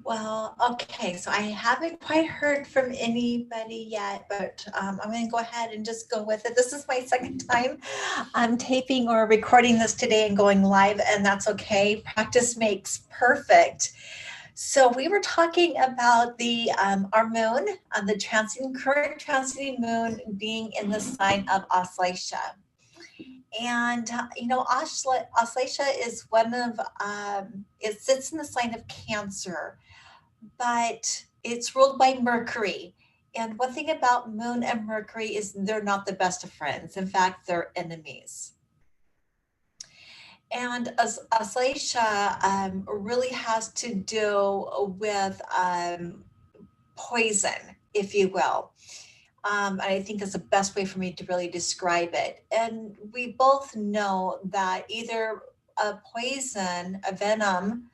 Well, okay, so I haven't quite heard from anybody yet, but I'm going to go ahead and just go with it. This is my second time I'm taping or recording this today and going live, and that's okay. Practice makes perfect. So we were talking about the our moon, the current transiting moon being in the sign of Auslasia. And Auslasia is one of it sits in the sign of Cancer, but it's ruled by Mercury. And one thing about Moon and Mercury is they're not the best of friends. In fact, they're enemies. And Auslasia really has to do with poison, if you will. And I think that's the best way for me to really describe it. And we both know that either a poison, a venom,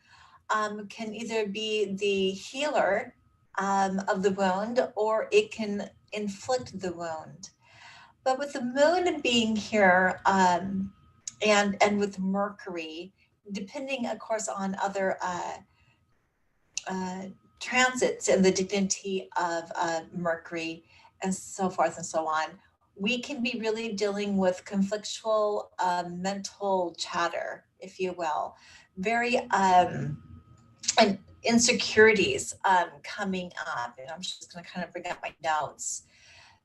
can either be the healer of the wound or it can inflict the wound. But with the moon being here and with Mercury, depending, of course, on other uh, transits and the dignity of Mercury and so forth and so on, we can be really dealing with conflictual mental chatter, if you will, very and insecurities coming up. And I'm just going to kind of bring up my notes.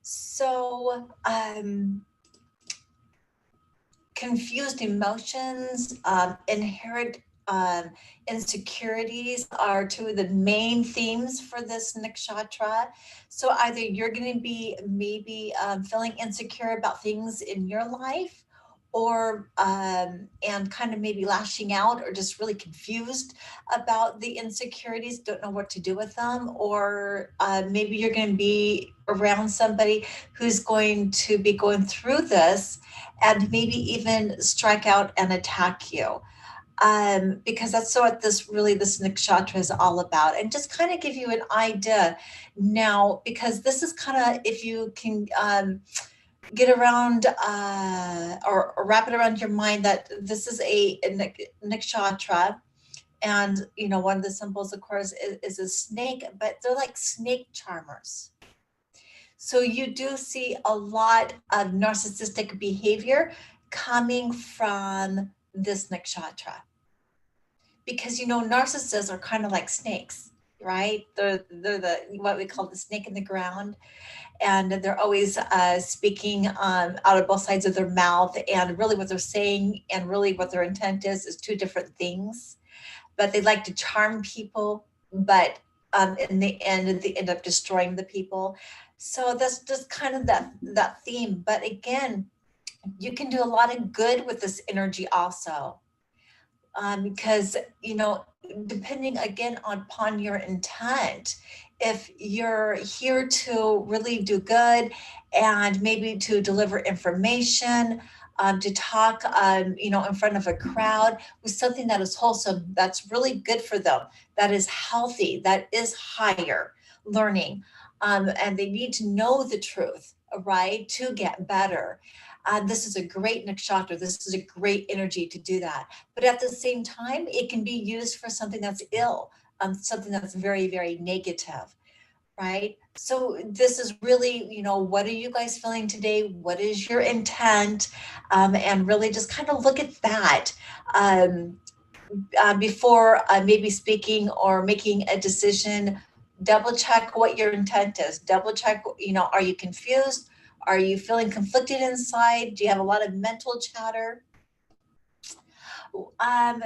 So, confused emotions, inherent insecurities are two of the main themes for this nakshatra. So either you're going to be maybe feeling insecure about things in your life, or and kind of maybe lashing out, or just really confused about the insecurities, don't know what to do with them, or maybe you're going to be around somebody who's going to be going through this and maybe even strike out and attack you, because that's what this nakshatra is all about. And just kind of give you an idea now, because this is kind of, if you can get around or wrap it around your mind, that this is a nakshatra. And, one of the symbols, of course, is a snake, but they're like snake charmers. So you do see a lot of narcissistic behavior coming from this nakshatra. Because narcissists are kind of like snakes, right? They're the what we call the snake in the ground, and they're always speaking out of both sides of their mouth, and really what they're saying and really what their intent is two different things. But they like to charm people, but in the end, they end up destroying the people. So that's just kind of that theme. But again, you can do a lot of good with this energy also, because depending again upon your intent, if you're here to really do good and maybe to deliver information, to talk, in front of a crowd with something that is wholesome, that's really good for them, that is healthy, that is higher learning, and they need to know the truth, right, to get better. This is a great nakshatra. This is a great energy to do that. But at the same time, it can be used for something that's ill, something that's very, very negative, right? So this is really, what are you guys feeling today? What is your intent? And really just kind of look at that before maybe speaking or making a decision. Double check what your intent is. Double check, are you confused? Are you feeling conflicted inside? Do you have a lot of mental chatter? Um,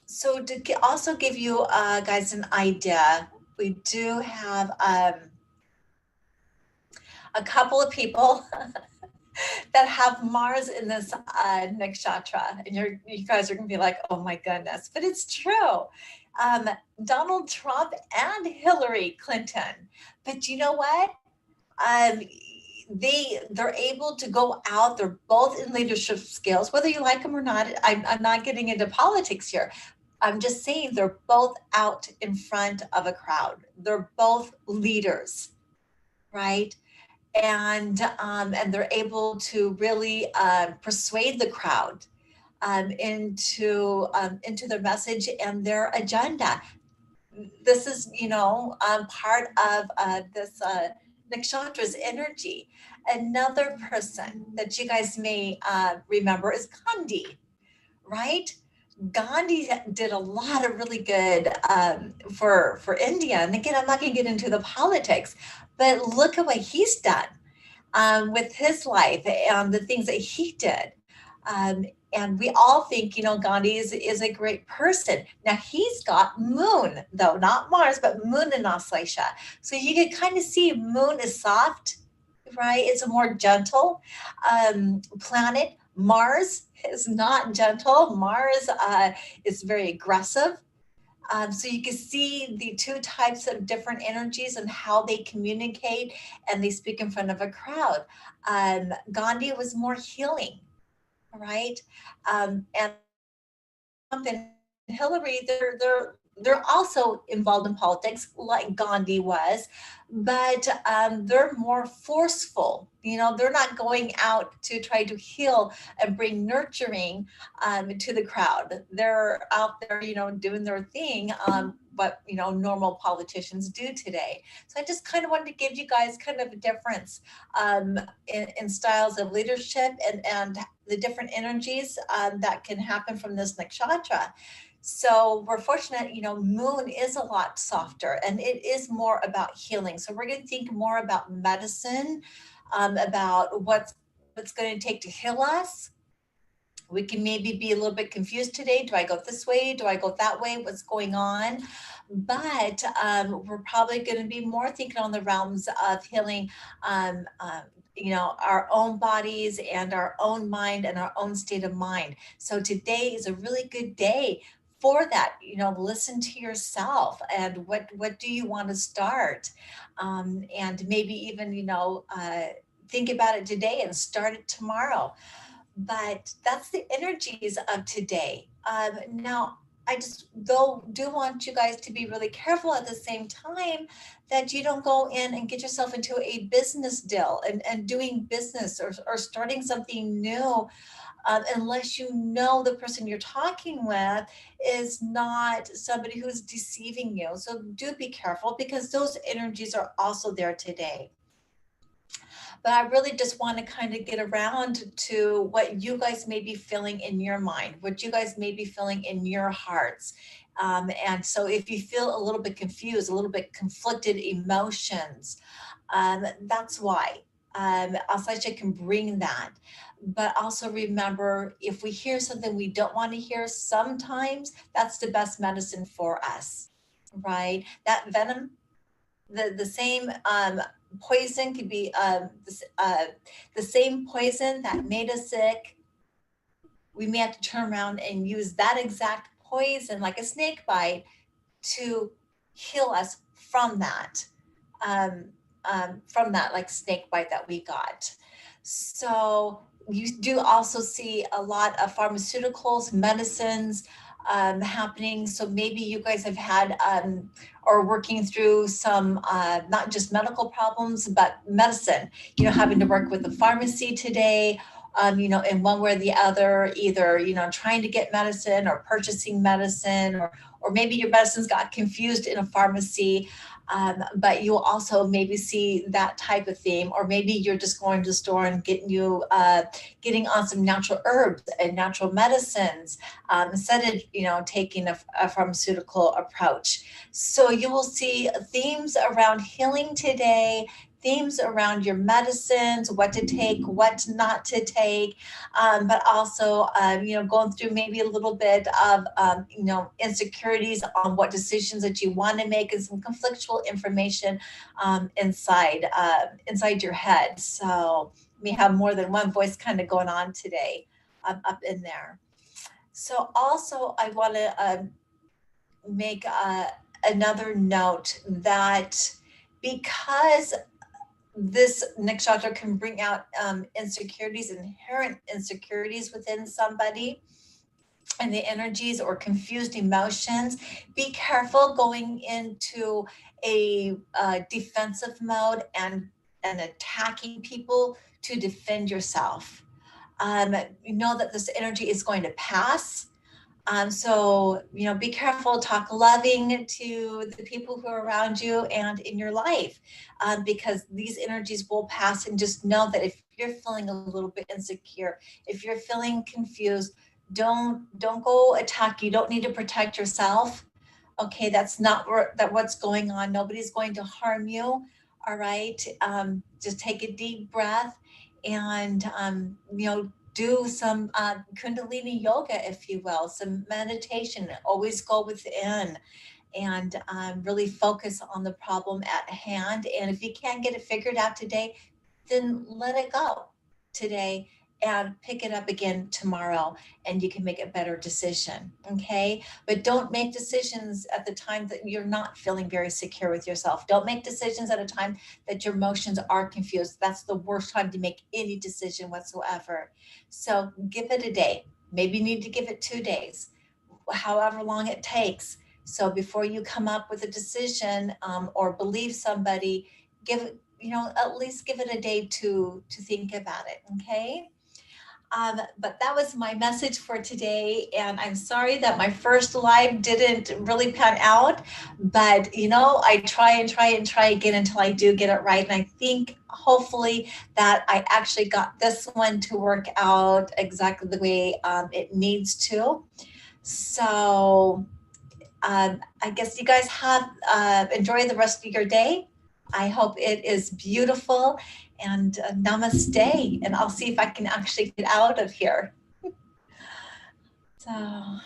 so to also give you guys an idea, we do have a couple of people that have Mars in this nakshatra, and you guys are gonna be like, oh my goodness, but it's true. Donald Trump and Hillary Clinton, but you know what? Um, they're able to go out. They're both in leadership skills, whether you like them or not. I'm not getting into politics here. I'm just saying they're both out in front of a crowd. They're both leaders, right? and they're able to really persuade the crowd into their message and their agenda. This is, part of this nakshatra's energy. Another person that you guys may remember is Gandhi, right? Gandhi did a lot of really good for India. And again, I'm not going to get into the politics, but look at what he's done with his life and the things that he did. Um, and we all think, Gandhi is a great person. Now he's got Moon, though, not Mars, but Moon in Auslasia. So you can kind of see Moon is soft, right? It's a more gentle planet. Mars is not gentle. Mars is very aggressive. So you can see the two types of different energies and how they communicate and they speak in front of a crowd. Gandhi was more healing, right? And Trump and Hillary, they're also involved in politics like Gandhi was, but they're more forceful. They're not going out to try to heal and bring nurturing to the crowd. They're out there, doing their thing. What normal politicians do today. So I just kind of wanted to give you guys kind of a difference in styles of leadership and the different energies that can happen from this nakshatra. So we're fortunate, Moon is a lot softer and it is more about healing. So we're going to think more about medicine, about what's going to take to heal us. We can maybe be a little bit confused today. Do I go this way? Do I go that way? What's going on? But we're probably going to be more thinking on the realms of healing, our own bodies and our own mind and our own state of mind. So today is a really good day for that. Listen to yourself and what do you want to start, and maybe even think about it today and start it tomorrow. But that's the energies of today. Now, I just though do want you guys to be really careful at the same time that you don't go in and get yourself into a business deal and doing business or starting something new, unless you know the person you're talking with is not somebody who's deceiving you. So do be careful because those energies are also there today. But I really just want to kind of get around to what you guys may be feeling in your mind, what you guys may be feeling in your hearts. And so if you feel a little bit confused, a little bit conflicted emotions, that's why. Aslecha can bring that. But also remember, if we hear something we don't want to hear, sometimes that's the best medicine for us, right? That venom, the same poison could be the same poison that made us sick. We may have to turn around and use that exact poison, like a snake bite, to heal us um, from that like snake bite that we got. So you do also see a lot of pharmaceuticals, medicines happening. So maybe you guys have had or working through some not just medical problems, but medicine. Having to work with the pharmacy today. In one way or the other, either trying to get medicine or purchasing medicine, or maybe your medicines got confused in a pharmacy. But you'll also maybe see that type of theme, or maybe you're just going to the store and getting on some natural herbs and natural medicines instead of taking a pharmaceutical approach. So you will see themes around healing today, themes around your medicines, what to take, what not to take, but also, going through maybe a little bit of, insecurities on what decisions that you want to make and some conflictual information inside your head. So we have more than one voice kind of going on today up in there. So also, I want to make another note that because this nakshatra can bring out insecurities, inherent insecurities within somebody, and the energies or confused emotions. Be careful going into a defensive mode and and attacking people to defend yourself. You know that this energy is going to pass. So, be careful, talk loving to the people who are around you and in your life, because these energies will pass. And just know that if you're feeling a little bit insecure, if you're feeling confused, don't go attack. You don't need to protect yourself. Okay, that's not what's going on. Nobody's going to harm you. All right. Just take a deep breath and do some kundalini yoga, if you will, some meditation. Always go within and really focus on the problem at hand. And if you can't get it figured out today, then let it go today and pick it up again tomorrow, and you can make a better decision. Okay. But don't make decisions at the time that you're not feeling very secure with yourself. Don't make decisions at a time that your emotions are confused. That's the worst time to make any decision whatsoever. So give it a day. Maybe you need to give it 2 days, however long it takes. So before you come up with a decision, or believe somebody, give it, at least give it a day to think about it. Okay. But that was my message for today. And I'm sorry that my first live didn't really pan out. But, I try and try and try again until I do get it right. And I think hopefully that I actually got this one to work out exactly the way it needs to. So I guess you guys have enjoy the rest of your day. I hope it is beautiful, and namaste. And I'll see if I can actually get out of here. So.